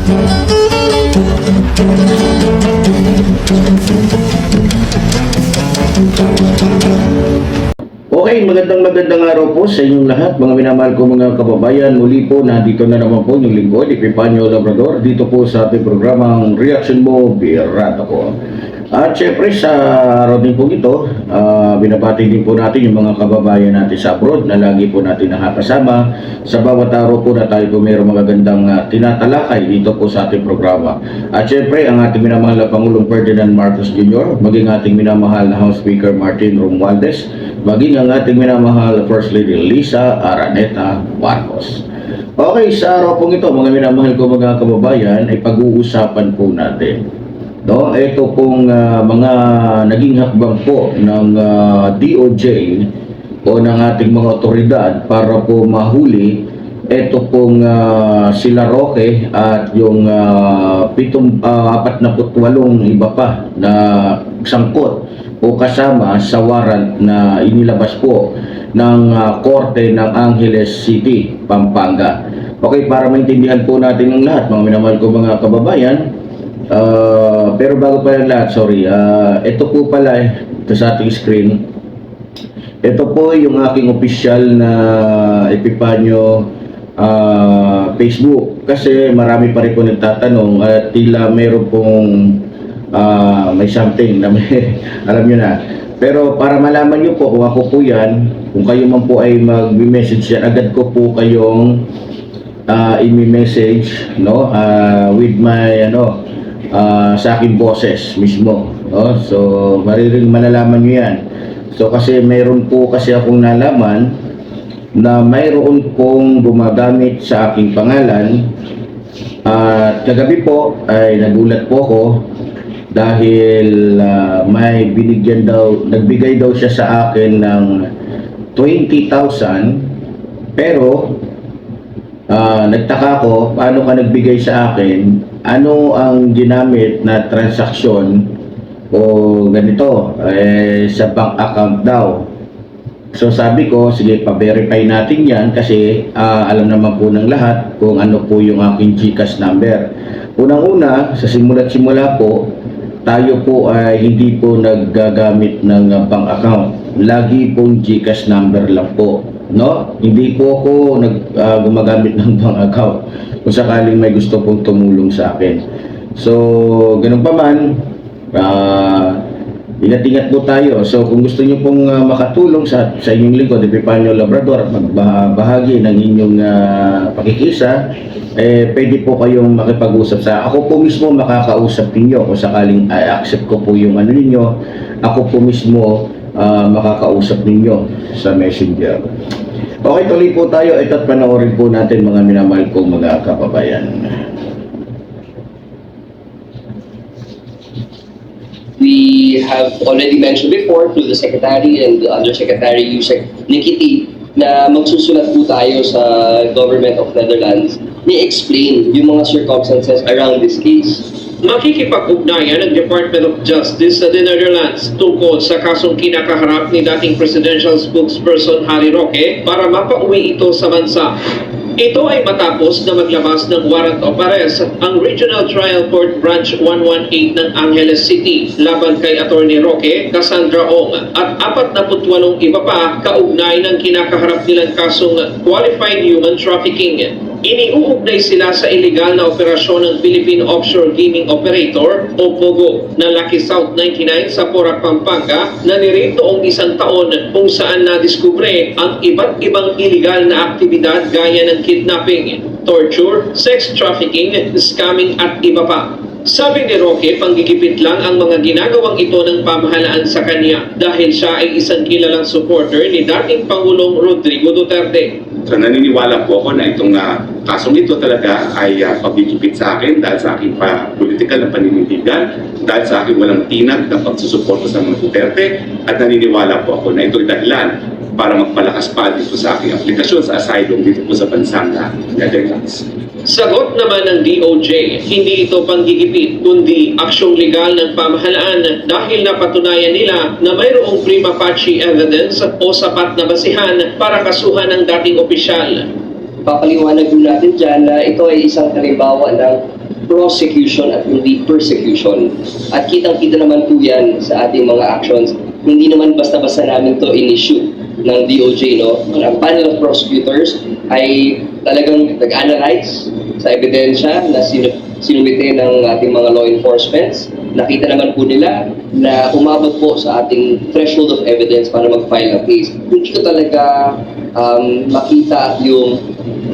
Okay, magandang araw po sa inyong lahat, mga minamahal ko mga kababayan. Muli po, nandito na naman po yung lingkod, Epipanyo Labrador, dito po sa ating programang Reaction Mo, Birata ko. At syempre sa araw din po ito, binabati din po natin yung mga kababayan natin sa abroad na lagi po natin nakakasama sa bawat araw po na tayo po mayroong magagandang tinatalakay dito po sa ating programa. At syempre ang ating minamahal na Pangulong Ferdinand Marcos Jr., maging ating minamahal na House Speaker Martin Romualdez, maging ang ating minamahal First Lady Lisa Araneta Marcos. Okay, sa araw pong ito mga minamahal ko mga kababayan ay pag-uusapan po natin. No, ito pong mga naging hakbang po ng DOJ o ng ating mga otoridad para po mahuli ito pong sila Roque at yung 48 iba pa na sangkot o kasama sa warrant na inilabas po ng korte ng Angeles City, Pampanga. Okay, para maintindihan po natin ang lahat mga minamahal ko mga kababayan. Pero bago pa yung lahat, sorry, ito po pala ito sa ating screen. Ito po yung aking official na Epipanyo Facebook, kasi marami pa rin po nagtatanong at tila meron pong may something na may, alam nyo na. Pero para malaman nyo po kung ako po yan, kung kayo man po ay mag-message yan, agad ko po kayong i-message, no, with my sa aking boses mismo, no? So malalaman nyo yan. So kasi mayroon po kasi akong nalaman na mayroon pong gumagamit sa aking pangalan at kagabi po ay nagulat po ako dahil may nagbigay daw siya sa akin ng 20,000, pero nagtaka ko paano ka nagbigay sa akin, ano ang ginamit na transaksyon o ganito sa bank account daw. So sabi ko, sige, pa-verify natin yan kasi alam naman po ng lahat kung ano po yung aking GCash number. Unang-una, sa simula't-simula po, tayo po ay hindi po naggagamit ng bank account. Lagi pong GCash number lang po. No? Hindi po ako gumagamit ng bank account kung sakaling may gusto pong tumulong sa akin. So, ganun pa man, ingat-ingat po tayo. So, kung gusto niyo pong makatulong sa inyong lingkod, Epipanyo Labrador, at magbahagi ng inyong pakikisa, pwede po kayong makipag-usap sa ako po mismo, makakausap ninyo kung sakaling accept ko po yung ano ninyo. Ako po mismo makakausap ninyo sa Messenger. Okay, tuloy po tayo. Ito't panoorin po natin mga minamahal kong mga kababayan. We have already mentioned before through the Secretary and the Undersecretary Yusek Nikiti na magsusulat po tayo sa Government of Netherlands ni-explain yung mga circumstances around this case. Makikipag-ugnayan ng Department of Justice sa Netherlands tungkol sa kasong kinakaharap ni dating Presidential Spokesperson Harry Roque para mapauwi ito sa bansa. Ito ay matapos na maglabas ng warrant of arrest ang Regional Trial Court Branch 118 ng Angeles City laban kay Attorney Roque, Cassandra Ong at 48 iba pa kaugnay ng kinakaharap nilang kasong Qualified Human Trafficking. Iniuugnay sila sa iligal na operasyon ng Philippine Offshore Gaming Operator o POGO na Lucky South 99 sa Porac, Pampanga na nirape noong 1 taon kung saan nadiskubre ang iba't ibang iligal na aktibidad gaya ng kidnapping, torture, sex trafficking, scamming at iba pa. Sabi ni Roque, panggigipit lang ang mga ginagawang ito ng pamahalaan sa kanya dahil siya ay isang kilalang supporter ni dating Pangulong Rodrigo Duterte. So naniniwala po ako na itong kasong ito talaga ay pagigipit sa akin dahil sa aking political na paninindigan, dahil sa aking walang tinag na pagsusuporta sa mga Duterte, at naniniwala po ako na ito'y dahilan para magpalakas pa dito sa aking aplikasyon sa asylum dito po sa bansang Netherlands. Sagot naman ng DOJ, hindi ito panggigipit kundi aksyong legal ng pamahalaan dahil napatunayan nila na mayroong prima facie evidence o sapat na basihan para kasuhan ng dating opisyal. Papaliwanag din natin dyan na ito ay isang halimbawa ng prosecution at hindi persecution. At kitang-kita naman po yan sa ating mga actions. Hindi naman basta-basta namin to in-issue ng DOJ, no? Ang panel of prosecutors ay talagang nag-analyze sa ebidensya na sinumite ng ating mga law enforcements. Nakita naman po nila na umabot po sa ating threshold of evidence para mag-file ng case. Hindi ko talaga makita yung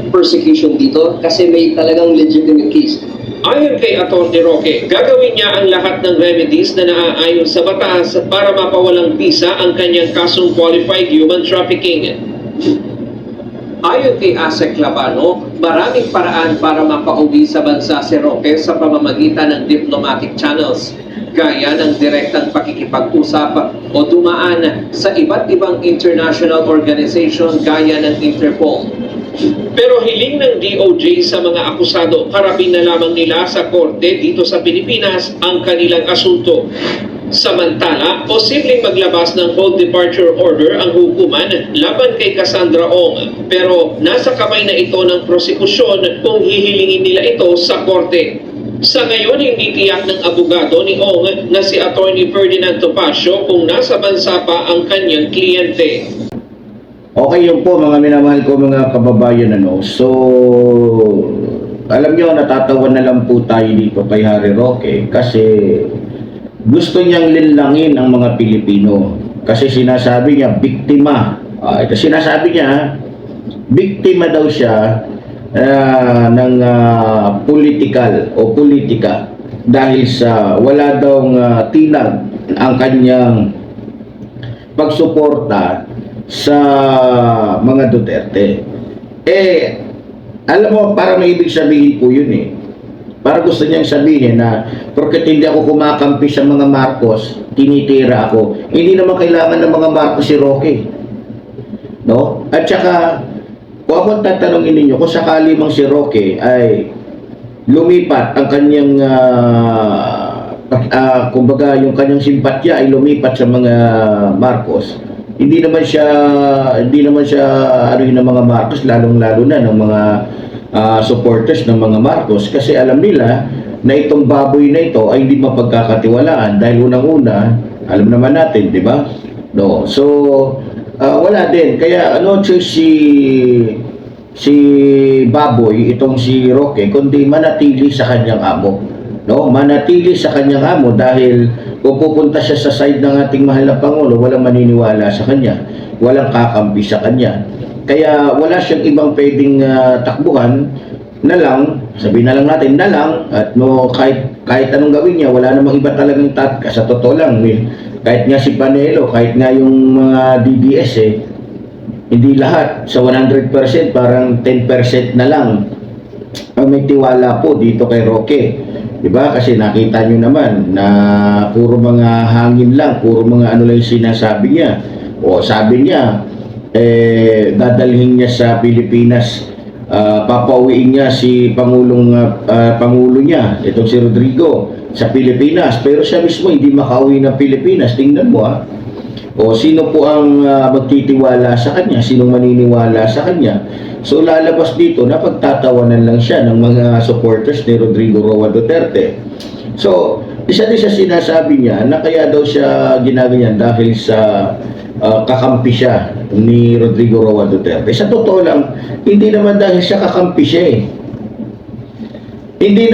persecution dito kasi may talagang legitimate case. Ayon kay Atty. Roque, gagawin niya ang lahat ng remedies na naaayon sa batas para mapawalang bisa ang kanyang kasong qualified human trafficking. Ayon kay Asek Labano, maraming paraan para mapauwi sa bansa si Roque sa pamamagitan ng diplomatic channels, gaya ng direktang pakikipag-usap o dumaan sa iba't ibang international organization gaya ng Interpol. Pero hiling ng DOJ sa mga akusado, harapin na lamang nila sa korte dito sa Pilipinas ang kanilang asunto. Samantala, posibleng maglabas ng hold departure order ang hukuman laban kay Cassandra Ong. Pero nasa kamay na ito ng prosekusyon kung hihilingin nila ito sa korte. Sa ngayon, hindi tiyak ng abogado ni Ong na si Atty. Ferdinand Topacio kung nasa bansa pa ang kanyang kliyente. Okay, yun po mga minamahal ko mga kababayan, ano. So, alam nyo, natatawa na lang po tayo dito kay Harry Roque kasi gusto niyang linlangin ang mga Pilipino. Kasi sinasabi niya, biktima. Ito sinasabi niya, biktima daw siya ng political o politika dahil sa wala daw tinag ang kanyang pagsuporta sa mga Duterte. Alam mo, para may ibig sabihin po yun eh. Para gusto niyang sabihin na porket hindi ako kumakampi sa mga Marcos, tinitira ako. Hindi naman kailangan ng mga Marcos si Roque. No? At saka, kung akong tatanungin ninyo, kung sakali mang si Roque ay lumipat ang kanyang kumbaga yung kanyang simpatya ay lumipat sa mga Marcos, hindi naman siya ano yun ng mga Marcos, lalong-lalo na ng mga supporters ng mga Marcos, kasi alam nila na itong baboy na ito ay hindi mapagkakatiwalaan dahil unang-una, alam naman natin, di ba? No. So, wala din. Kaya ano si baboy, itong si Roque, kundi manatili sa kanyang amo. No, manatili sa kanyang amo dahil kung pupunta siya sa side ng ating mahal na Pangulo, walang maniniwala sa kanya, walang kakampi sa kanya. Kaya wala siyang ibang pwedeng takbuhan na lang, sabihin na lang natin na lang, at no, kahit anong gawin niya, wala namang iba talagang sa totoo lang, kahit nga si Panelo, kahit nga yung mga DDS hindi lahat sa 100%, parang 10% na lang ang may tiwala po dito kay Roque. Diba? Kasi nakita nyo naman na puro mga hangin lang, puro mga ano lang sinasabi niya. O sabi niya, dadalhin niya sa Pilipinas, papauwiin niya si Pangulo niya, itong si Rodrigo, sa Pilipinas. Pero siya mismo hindi makauwi ng Pilipinas. Tingnan mo O sino po ang magtitiwala sa kanya? Sinong maniniwala sa kanya? So lalabas dito na pagtatawanan lang siya ng mga supporters ni Rodrigo Roa Duterte. So isa din sa sinasabi niya na kaya daw siya ginaganyan dahil sa kakampi siya ni Rodrigo Roa Duterte. Sa totoo lang, hindi naman dahil siya kakampi siya Hindi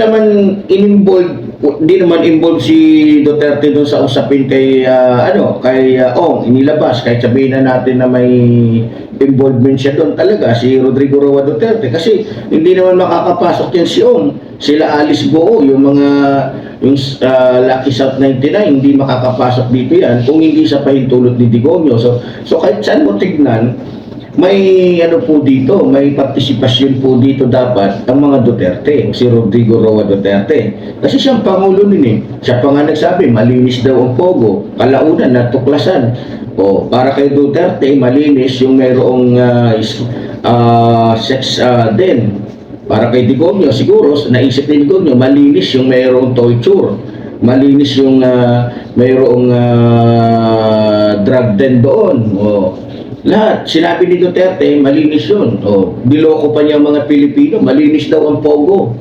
naman involved si Duterte doon sa usapin kay Ong, inilabas, kahit sabihin na natin na may involvement siya doon talaga si Rodrigo Roa Duterte, kasi hindi naman makakapasok yan si Ong, sila Alice Goo, yung Lucky South 99, hindi makakapasok dito yan kung hindi sa pahintulot ni Digomio. So kahit saan mo tignan, may po dito, may partisipasyon po dito dapat ang mga Duterte, si Rodrigo Roa Duterte. Kasi siyang Pangulo siya pa nga nagsabi, malinis daw ang Pogo, kalaunan, natuklasan. Para kay Duterte, malinis yung mayroong sex din. Para kay Digomio, siguro, naisip ni Digomio, malinis yung mayroong torture, malinis yung mayroong drug den doon. Lahat, sinabi ni Duterte, malinis yun. Niloko pa niya mga Pilipino, malinis daw ang Pogo.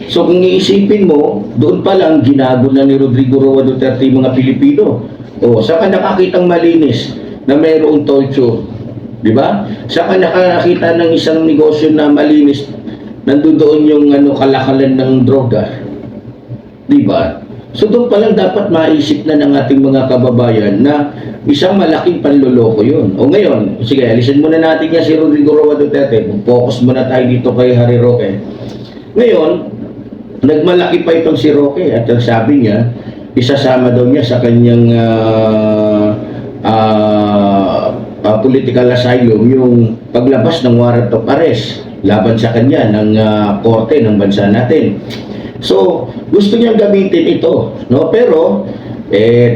So kung iisipin mo, doon pa lang ginago na ni Rodrigo Roa Duterte yung mga Pilipino. O, saan ka nakakitang malinis na mayroong torture? Di ba? Saan ka nakakita ng isang negosyo na malinis, nandoon yung kalakalan ng droga? Di ba? So doon pa lang dapat maisip na ng ating mga kababayan na isang malaking panloloko yun. O ngayon, sige, alisin muna natin yan si Rodrigo Roa Duterte. Focus muna tayo dito kay Harry Roque. Ngayon, nagmalaki pa itong si Roque at sabi niya, isasama daw niya sa kanyang political asylum yung paglabas ng warrant of arrest laban sa kanya ng korte ng bansa natin. So, gusto niyang gamitin ito, no? Pero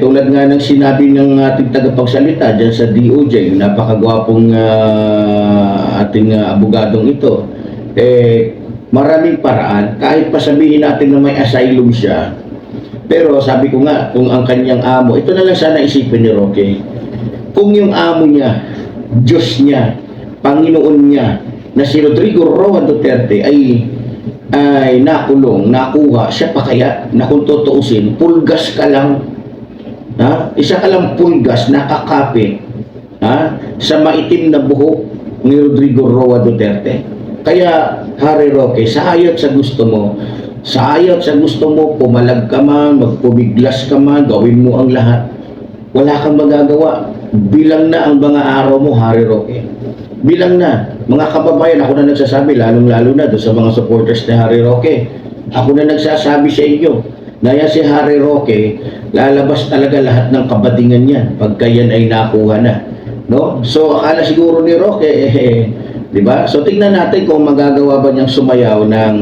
tulad nga ng sinabi ng ating tagapagsalita diyan sa DOJ, napakagwapong ating abogadong ito. Maraming paraan, kahit pa sabihin natin na may asylum siya. Pero sabi ko nga, kung ang kanyang amo, ito na lang sana isipin ni Roque. Kung yung amo niya, Diyos niya, Panginoon niya, na si Rodrigo Roa Duterte ay nakulong, nakuha, siya pa kaya na kung tutuusin, pulgas ka lang, ha? Isa ka lang pulgas, nakakapit, ha? Sa maitim na buhok ni Rodrigo Roa Duterte. Kaya, Harry Roque, sayot sa gusto mo, pumalag ka man, magpumiglas ka man, gawin mo ang lahat. Wala kang magagawa. Bilang na ang mga araw mo, Harry Roque. Bilang na. Mga kababayan, ako na nagsasabi, lalong-lalo na doon sa mga supporters ni Harry Roque. Ako na nagsasabi sa inyo, na yan si Harry Roque, lalabas talaga lahat ng kabadingan niya pagka yan ay nakuha na. No? So, akala siguro ni Roque, di ba? So, tingnan natin kung magagawa ba niyang sumayaw ng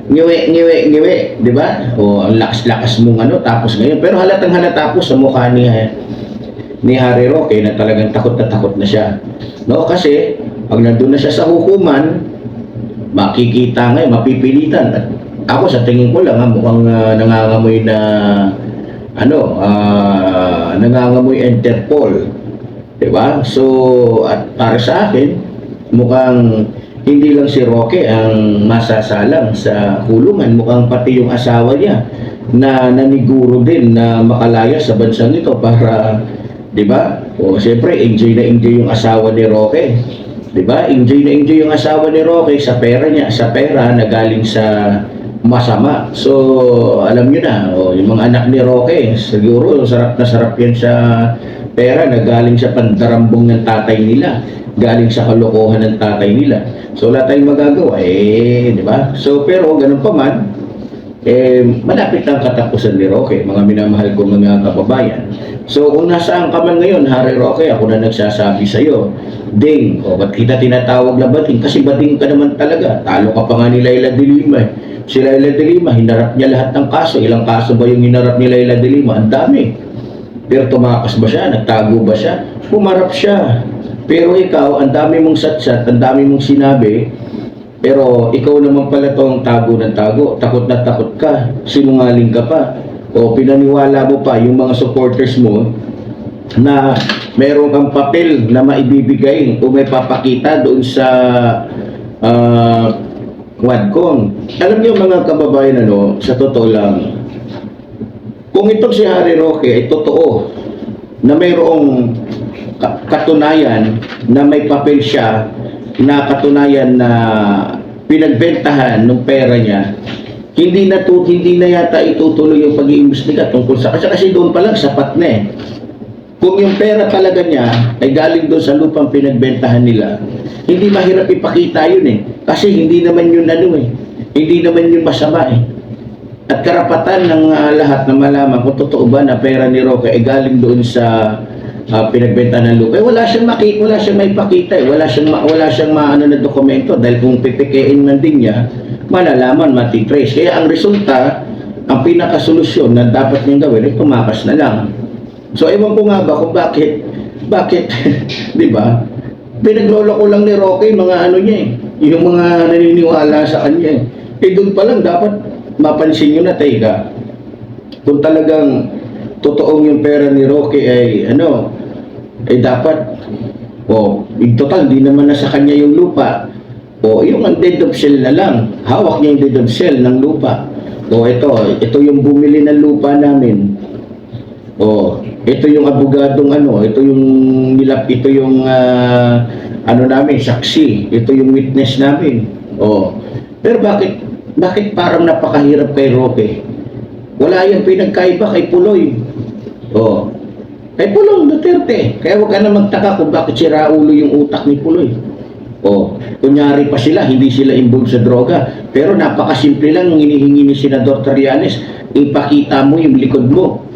ngiwi, di ba? O, ang lakas-lakas mong tapos ngayon. Pero halatang halata po sa mukha ni Harry Roque na talagang takot na siya. No? Kasi, pag nandun na siya sa hukuman, makikita ngayon, mapipilitan. At ako sa tingin ko lang, mukhang nangangamoy na nangangamoy Interpol. Diba? So, at para sa akin, mukhang hindi lang si Roque ang masasalang sa kulungan, mukhang pati yung asawa niya na naniguro din na makalaya sa bansang ito para, di ba? O siyempre, enjoy na enjoy yung asawa ni Roque. Di ba? Enjoy na enjoy yung asawa ni Roque sa pera niya, sa pera na galing sa masama. So, alam niyo na, yung mga anak ni Roque, siguro sarap na sarap yan sa pera na galing sa pandarambong ng tatay nila, galing sa kalokohan ng tatay nila. So, wala tayong magagawa, di ba? So, pero ganun pa man, malapit lang katapusan ni Roque, mga minamahal ko mga kababayan. So, kung nasaan ka man ngayon, Harry Roque, ako na nagsasabi sa'yo, ding, ba't kita tinatawag na bating? Kasi bating ka naman talaga. Talo ka pa nga ni Leila de Lima. Si Leila de Lima, hinarap niya lahat ng kaso. Ilang kaso ba yung hinarap ni Leila de Lima? Ang dami. Pero tumakas ba siya? Nagtago ba siya? Pumarap siya. Pero ikaw, ang dami mong satsat, ang dami mong sinabi, pero ikaw naman pala tong tago ng tago. Takot na takot ka. Sinungaling ka pa. O pinaniwala mo pa yung mga supporters mo na meron kang papel na maibibigay o may papakita doon sa Quadcom. Alam niyo mga kababayan, sa totoo lang, kung itong si Harry Roque ay totoo na mayroong katunayan na may papel siya na katunayan na pinagbentahan ng pera niya, hindi na yata itutuloy yung pag-iimbestiga tungkol sa kasi doon pa lang sapat na Kung yung pera talaga niya ay galing doon sa lupang pinagbentahan nila, hindi mahirap ipakita yun kasi hindi naman yun hindi naman yun masama At karapatan ng lahat na malaman kung totoo ba na pera ni Roque ay galing doon sa pinagbenta ng lupa. Wala siyang maipakita wala siyang na dokumento dahil kung pipikein man din niya, malalaman, matitrace. Kaya ang resulta, ang pinakasolusyon na dapat niyang gawin ay tumakas na lang. So ewan ko nga ba kung bakit di ba? Pinagloloko lang ni Roque mga yung mga naniniwala sa kanya doon pa lang dapat mapansin nyo na teka, kung talagang totoong yung pera ni Roque ay dapat in total di naman na sa kanya yung lupa O, yung ang deed of sale na lang. Hawak niya yung deed of sale ng lupa. O, ito yung bumili ng lupa namin. O, ito yung abogadong ano, ito yung ano namin, saksi. Ito yung witness namin. O, pero bakit parang napakahirap kay Roque? Wala yung pinagkaiba kay Puloy. O, kay Pulong Duterte. Kaya huwag ka na magtaka kung bakit sira ulo yung utak ni Puloy. O, kunyari pa sila, hindi sila involved sa droga. Pero napakasimple lang yung hinihingi ni Senador Trillanes, ipakita mo yung likod mo.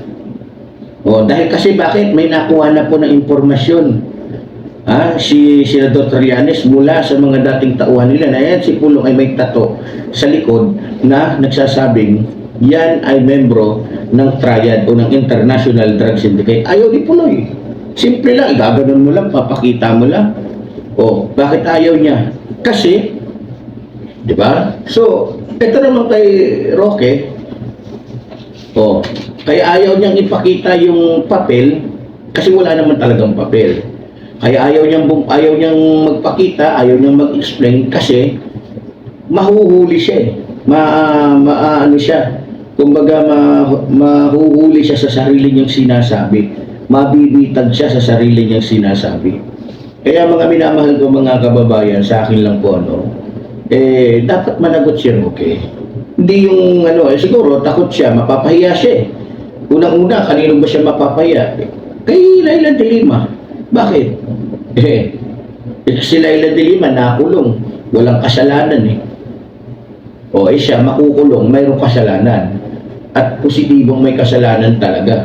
O, dahil kasi bakit? May nakuha na po ng impormasyon. Si Senador Trillanes mula sa mga dating tauhan nila na yan si Pulong ay may tato sa likod na nagsasabing yan ay membro ng triad o ng International Drug Syndicate. Ayaw ni Puloy. Simple lang, igaganon mo lang, papakita mo lang. O, bakit ayaw niya? Kasi, di ba? So, ito naman kay Roque, kaya ayaw niyang ipakita yung papel kasi wala naman talagang papel. Kaya ayaw niyang magpakita, ayaw niyang mag-explain kasi mahuhuli siya ano siya. Kumbaga mahuhuli siya sa sarili niyang sinasabi. Mabibitag siya sa sarili niyang sinasabi. Kaya mga minamahal ko mga kababayan, sa akin lang po dapat managot si Roque. Hindi yung siguro takot siya, mapapahiya siya. Unang-una, kanino ba siya mapapahiya? Kay Laila de Lima. Bakit? Si Laila de Lima nakulong, walang kasalanan siya makukulong, mayroong kasalanan. At positibong may kasalanan talaga.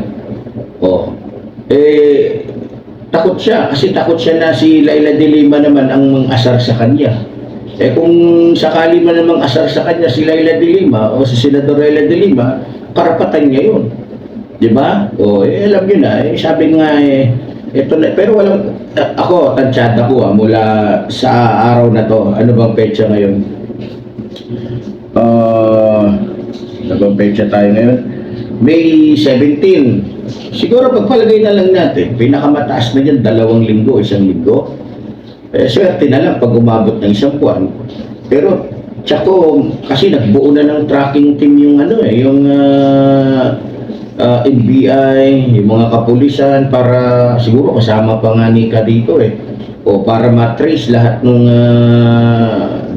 Takot siya kasi takot siya na si Laila de Lima naman ang mang-asar sa kanya. Kung sakali man namang asar sa kanya si Laila de Lima o si Senador Laila de Lima, karapatan niya yun. Di ba? Alam niyo na, sabi nga ito na, pero walang, ako, tansyada ko mula sa araw na to. Ano bang petsa ngayon? Ano bang petsa tayo ngayon? May 17. Siguro pagpalagay na lang natin, pinakamataas na dyan, 2 linggo, 1 linggo. Swerte na lang pag umabot ng 1 buwan. Pero, tsako, kasi nagbuo na ng tracking team yung NBI, yung mga kapulisan, para siguro kasama pa nga Nika dito para matrace lahat ng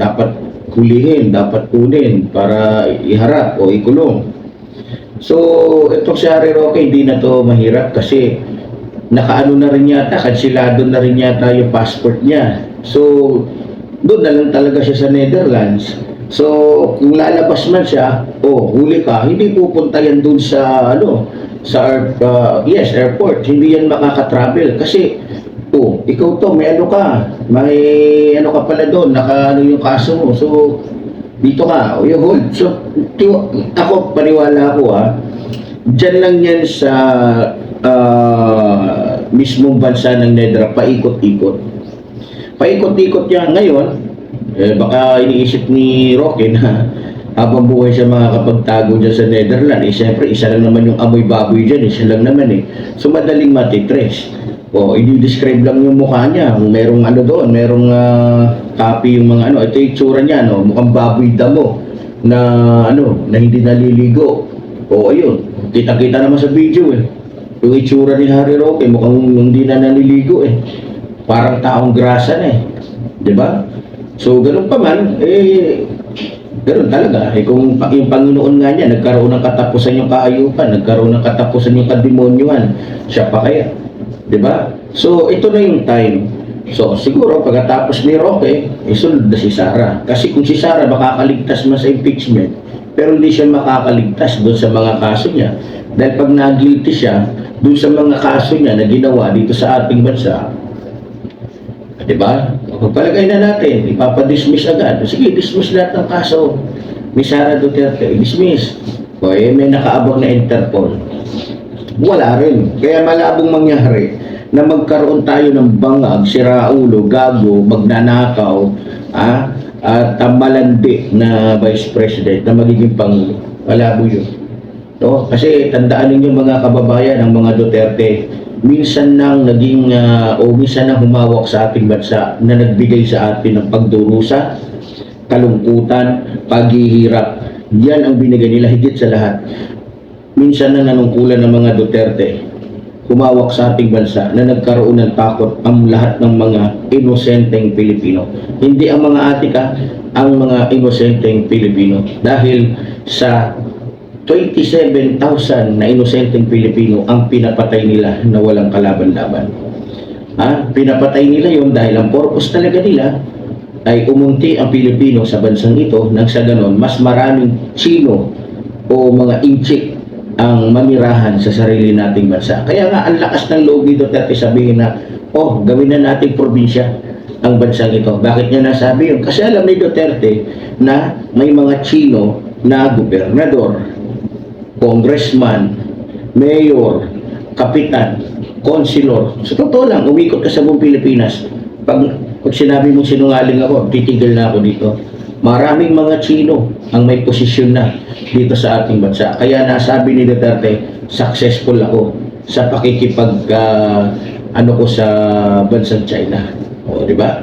dapat hulihin, dapat kunin para iharap o ikulong. So, itong si Harry Roque, hindi na to mahirap kasi nakaano na rin yata, kansilado na rin yata yung passport niya. So, doon na lang talaga siya sa Netherlands. So, kung lalabas man siya, huli ka, hindi pupunta yan doon sa, airport. Hindi yan makaka-travel kasi, ikaw to, may ka pala doon, yung kaso mo. So, dito ka, you hold. So, ako, paniwala ko dyan lang yan sa mismong bansa ng Netherlands, paikot-ikot. Paikot-ikot yan ngayon, baka iniisip ni Roque na habang buhay siya makakapagtago dyan sa Netherlands, siyempre isa lang naman yung amoy baboy dyan, isa lang naman So madaling matitrace. I-describe lang yung mukha niya. Merong doon, merong copy yung mga ito yung itsura niya, mukhang baboy damo na na hindi naliligo. Ayun, kita-kita naman sa video yung itsura ni Harry Roque, mukhang hindi na naliligo parang taong grasa na di ba? So ganun pa man, ganun talaga. Kung yung Panginoon nga niya, nagkaroon ng katapusan yung kaayupan, nagkaroon ng katapusan yung kademonyuhan, siya pa kaya? Diba? So, ito na yung time. So, siguro, pagkatapos ni Roque, isunod na si Sara. Kasi kung si Sara makakaligtas man sa impeachment, pero hindi siya makakaligtas doon sa mga kaso niya. Dahil pag na-guilty siya, doon sa mga kaso niya na ginawa dito sa ating bansa, diba? Pagpalagay na natin, ipapadismiss agad. Sige, dismiss lahat ng kaso ni Sara Duterte. Dismiss. May nakaabang na Interpol. Wala rin. Kaya malabong mangyari na magkaroon tayo ng bangag, siraulo, gago, magnanakaw, at malandi na Vice President na magiging Pangulo. Malabo yun. Kasi tandaan ninyo mga kababayan, ang mga Duterte, minsan nang naging o minsan nang humawak sa ating bansa na nagbigay sa atin ng pagdurusa, kalungkutan, paghihirap. Yan ang binigay nila higit sa lahat. Minsan na nanungkulan ng mga Duterte, humawak sa ating bansa na nagkaroon ng takot ang lahat ng mga inosenteng Pilipino. Hindi ang mga atika, ang mga inosenteng Pilipino. Dahil sa 27,000 na inosenteng Pilipino ang pinapatay nila na walang kalaban-laban. Pinapatay nila yon dahil ang purpose talaga nila ay umunti ang Pilipino sa bansang ito nang sa ganon mas maraming Chino o mga inchik ang mamirahan sa sarili nating bansa. Kaya nga ang lakas ng loob ni Duterte sabihin na, gawin na nating probinsya ang bansang ito. Bakit niya nasabi yun? Kasi alam ni Duterte na may mga Chino na gobernador, congressman, mayor, kapitan, konsilor. Sa totoo lang, umikot ka sa buong Pilipinas. Pag sinabi mong sinungaling ako, titigil na ako dito. Maraming mga Chino ang may posisyon na dito sa ating bansa. Kaya nasabi ni Duterte, successful ako sa pakikipag ko sa bansang China. O, di ba?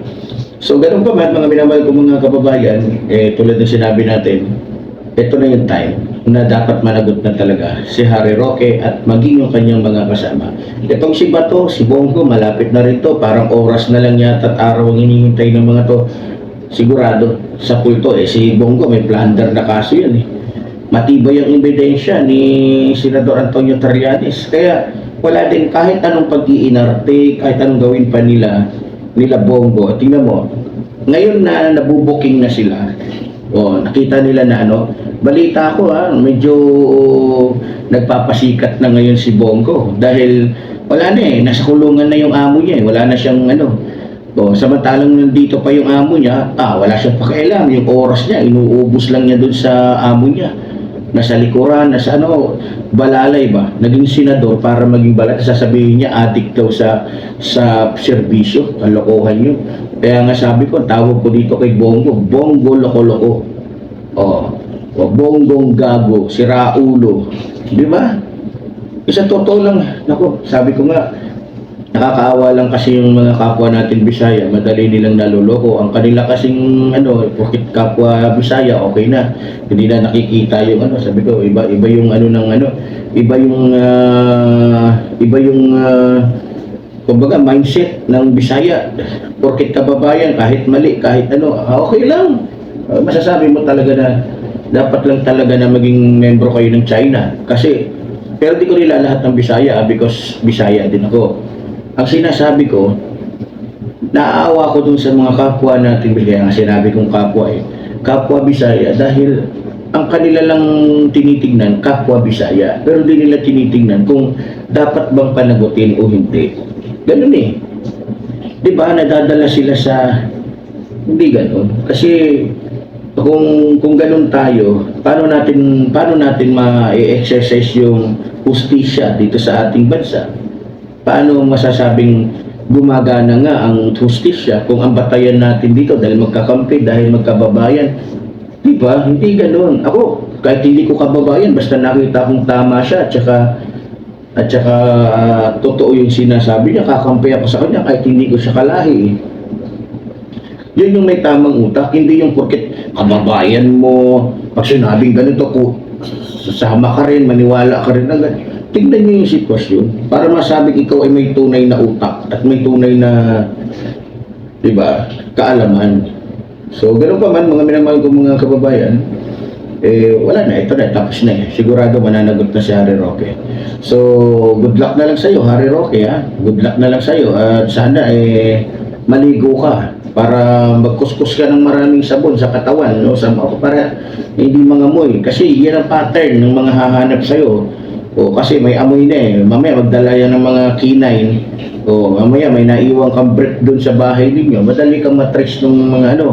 So, ganun pa man, mga minamahal ko mga kababayan, tulad ng sinabi natin, ito na yung time na dapat managot na talaga si Harry Roque at maging yung kanyang mga kasama. Itong si Bato, si Bongo, malapit na rin to. Parang oras na lang yata at araw ang hinihintay ng mga to. Sigurado sa pulto si Bongo may plunder na kaso yan matibay ang ebidensya ni Senador Antonio Trillanes, kaya wala din kahit anong pag-iinarte, kahit anong gawin pa nila Bongo. Tingnan mo ngayon na nabubuking na sila, nakita nila na balita ko medyo nagpapasikat na ngayon si Bongo dahil wala na nasa kulungan na yung amo niya wala na siyang samantalang nandito pa yung amo niya, wala siyang pakialam. Yung oras niya, inuubos lang niya dun sa amo niya. Nasa likuran, nasa balalay ba? Naging senador para maging balalay. Sasabihin niya, addict daw sa serbisyo. Kalokohan yun. Kaya nga sabi ko, tawag ko dito kay Bongo, Bongo loko-loko. Bonggong gago, siraulo. Di ba? Isa totoo lang. Naku, sabi ko nga, nakakaawa lang kasi yung mga kapwa natin Bisaya, madali nilang naloloko. Ang kanila kasing porkit kapwa Bisaya, okay na. Hindi na nakikita yung sabi ko, iba yung kumbaga mindset ng Bisaya. Porkit kababayan, kahit mali, kahit okay lang. Masasabi mo talaga na dapat lang talaga na maging membro kayo ng China. Kasi, pero di ko nila lahat ng Bisaya because Bisaya din ako. Ang sinasabi ko, naaawa ko dun sa mga kapwa natin, kaya nga sinabi kong kapwa Bisaya, dahil ang kanila lang tinitignan, kapwa Bisaya, pero di nila tinitignan kung dapat bang panagutin o hindi. Ganun Diba, nadadala sila sa, hindi ganun. Kasi, kung ganun tayo, paano natin ma-exercise yung hustisya dito sa ating bansa? Paano masasabing gumagana nga ang hustisya kung ang batayan natin dito dahil magkakampi, dahil magkababayan? Diba? Hindi ganoon. Ako, kahit hindi ko kababayan, basta nakita kong tama siya at saka totoo yung sinasabi niya, kakampi ako sa kanya kahit hindi ko siya kalahi. Yun yung may tamang utak, hindi yung porket kababayan mo, pag sinabing ganito ko, sasama ka rin, maniwala ka rin agad. Tignan niyo yung sitwasyon para masabing ikaw ay may tunay na utak at may tunay na, diba, kaalaman. So, ganoon pa man, mga minamahal ko mga kababayan, wala na, ito na, tapos na Sigurado mananagot na si Harry Roque. So, good luck na lang sa'yo, Harry Roque, Good luck na lang sa'yo. At sana, maligo ka para magkuskus ka ng maraming sabon sa katawan, para hindi mangamoy. Kasi yan ang pattern ng mga hahanap sa'yo. Kasi may amoy na mamaya magdala yan ng mga K9. Mamaya may naiwang kang brick doon sa bahay ninyo. Madali kang matrace ng mga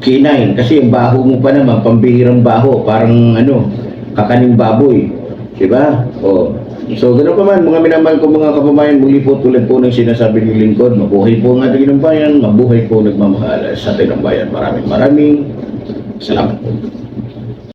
K9. Kasi yung baho mo pa naman, pambihirang baho. Parang kakaning baboy. Diba? So, ganoon pa man, mga minamahal ko mga kababayan, muli po tulad po ng sinasabi ng lingkod, mabuhay po ang ating ng bayan, mabuhay po nagmamahal sa ating ng bayan. Maraming salamat po.